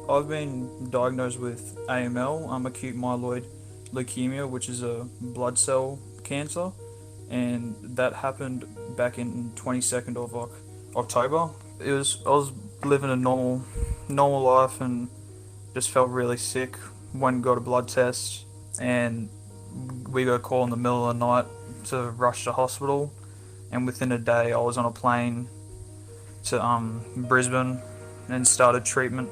I've been diagnosed with AML, acute myeloid leukemia, which is a blood cell cancer, and that happened back in 22nd of October. I was living a normal life and just felt really sick. Went and got a blood test, and we got a call in the middle of the night to rush to hospital. And within a day, I was on a plane to Brisbane and started treatment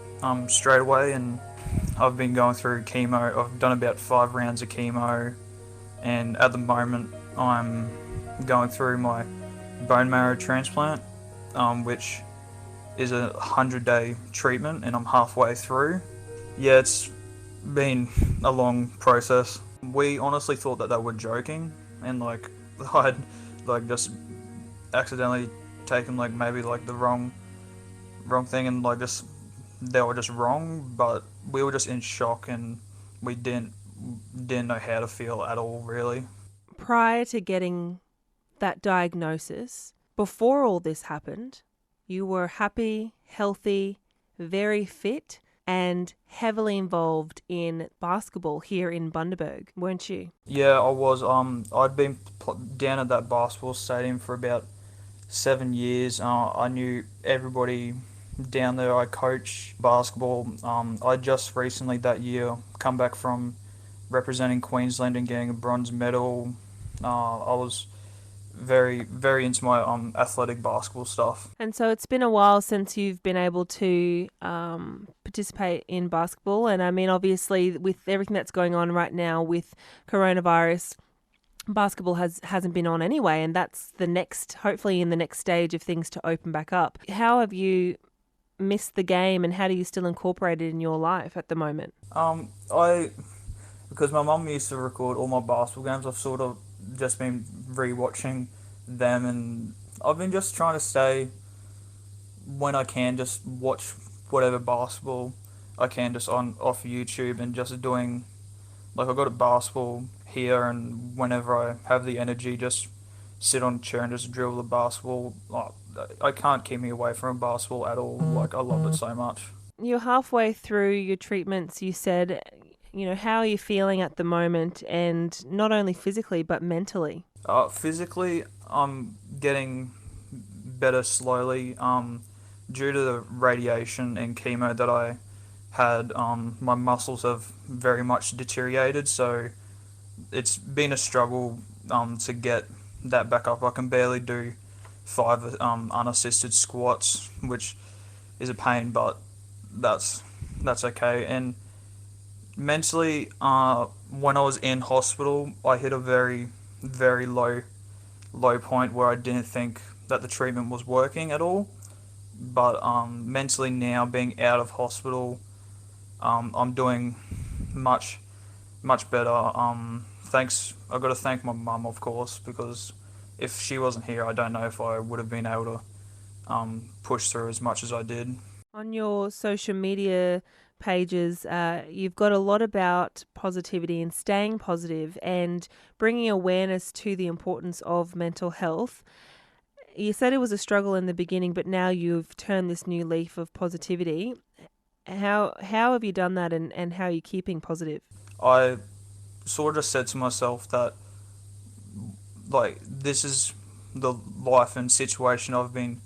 straight away. And I've been going through chemo. I've done about 5 rounds of chemo, and at the moment, I'm going through my bone marrow transplant, which is a 100-day treatment, and I'm halfway through. Yeah, it's been a long process. We honestly thought that they were joking, and I'd just accidentally taken maybe the wrong thing, and just they were just wrong. But we were just in shock, and we didn't know how to feel at all, really. Prior to getting that diagnosis, before all this happened, you were happy, healthy, very fit, and heavily involved in basketball here in Bundaberg, weren't you? Yeah, I was. I'd been down at that basketball stadium for about 7 years. I knew everybody down there. I coached basketball. I just recently that year come back from representing Queensland and getting a bronze medal. I was very into my athletic basketball stuff. And so it's been a while since you've been able to participate in basketball. And I mean, obviously, with everything that's going on right now with coronavirus, basketball hasn't been on anyway. And that's hopefully in the next stage of things to open back up. How have you missed the game, and how do you still incorporate it in your life at the moment? I because my mum used to record all my basketball games. I've sort of just been rewatching them, and I've been just trying to stay when I can, just watch whatever basketball I can just on off YouTube, and just doing I got a basketball here, and whenever I have the energy, just sit on a chair and just drill the basketball. I can't keep me away from basketball at all. I love it so much. You're halfway through your treatments, you said. How are you feeling at the moment, and not only physically but mentally? Physically, I'm getting better slowly. Due to the radiation and chemo that I had, my muscles have very much deteriorated. So it's been a struggle to get that back up. I can barely do 5 unassisted squats, which is a pain, but that's okay. And mentally, when I was in hospital, I hit a very low point where I didn't think that the treatment was working at all. But mentally now, being out of hospital, I'm doing much better. Thanks, I got to thank my mum, of course, because if she wasn't here, I don't know if I would have been able to push through as much as I did. On your social media pages, you've got a lot about positivity and staying positive and bringing awareness to the importance of mental health. You said it was a struggle in the beginning, but now you've turned this new leaf of positivity. How have you done that, and how are you keeping positive? I sort of just said to myself that this is the life and situation I've been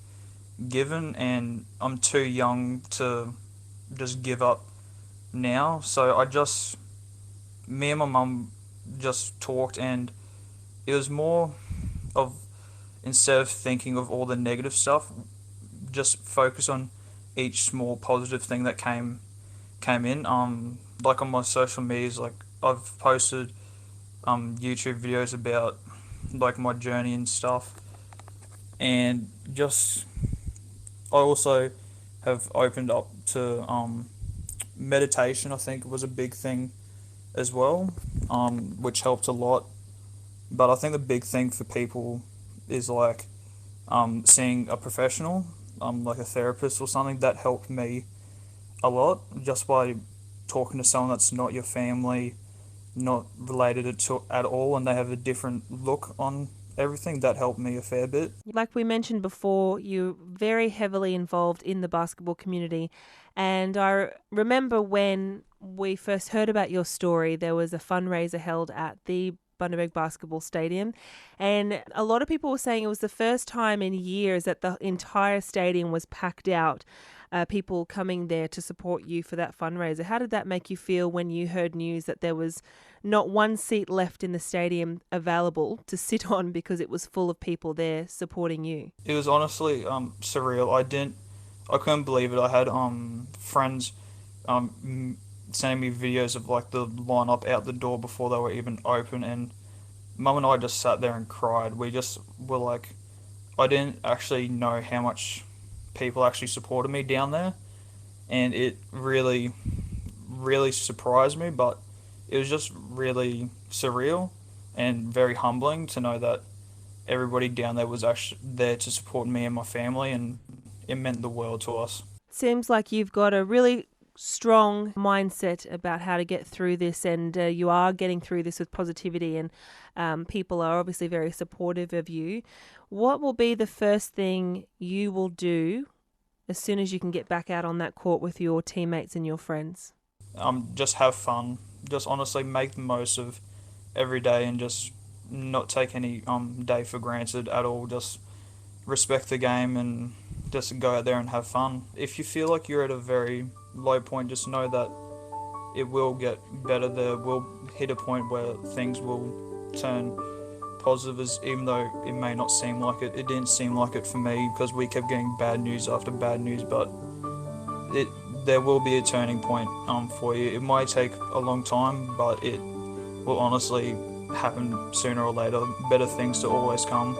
given, and I'm too young to just give up now. So me and my mum just talked, and it was more of, instead of thinking of all the negative stuff, just focus on each small positive thing that came in. On my social medias, I've posted YouTube videos about my journey and stuff, and just I also have opened up to meditation. I think was a big thing as well, which helped a lot. But I think the big thing for people is seeing a professional, like a therapist or something. That helped me a lot, just by talking to someone that's not your family, not related to at all, and they have a different look on everything. That helped me a fair bit. Like we mentioned before, you're very heavily involved in the basketball community, And I remember when we first heard about your story, there was a fundraiser held at the Bundaberg Basketball Stadium. And a lot of people were saying it was the first time in years that the entire stadium was packed out, people coming there to support you for that fundraiser. How did that make you feel when you heard news that there was not one seat left in the stadium available to sit on because it was full of people there supporting you? It was honestly surreal. I couldn't believe it. I had friends sending me videos of like the lineup out the door before they were even open, and Mum and I just sat there and cried. We just were like, I didn't actually know how much people actually supported me down there, and it really, really surprised me. But it was just really surreal and very humbling to know that everybody down there was actually there to support me and my family, and it meant the world to us. Seems like you've got a really strong mindset about how to get through this, and you are getting through this with positivity, and people are obviously very supportive of you. What will be the first thing you will do as soon as you can get back out on that court with your teammates and your friends? Just have fun. Just honestly make the most of every day and just not take any day for granted at all. Just respect the game and just go out there and have fun. If you feel like you're at a very low point, just know that it will get better. There will hit a point where things will turn positive, as even though it may not seem like it. It didn't seem like it for me because we kept getting bad news after bad news, but it there will be a turning point for you. It might take a long time, but it will honestly happen sooner or later. Better things to always come.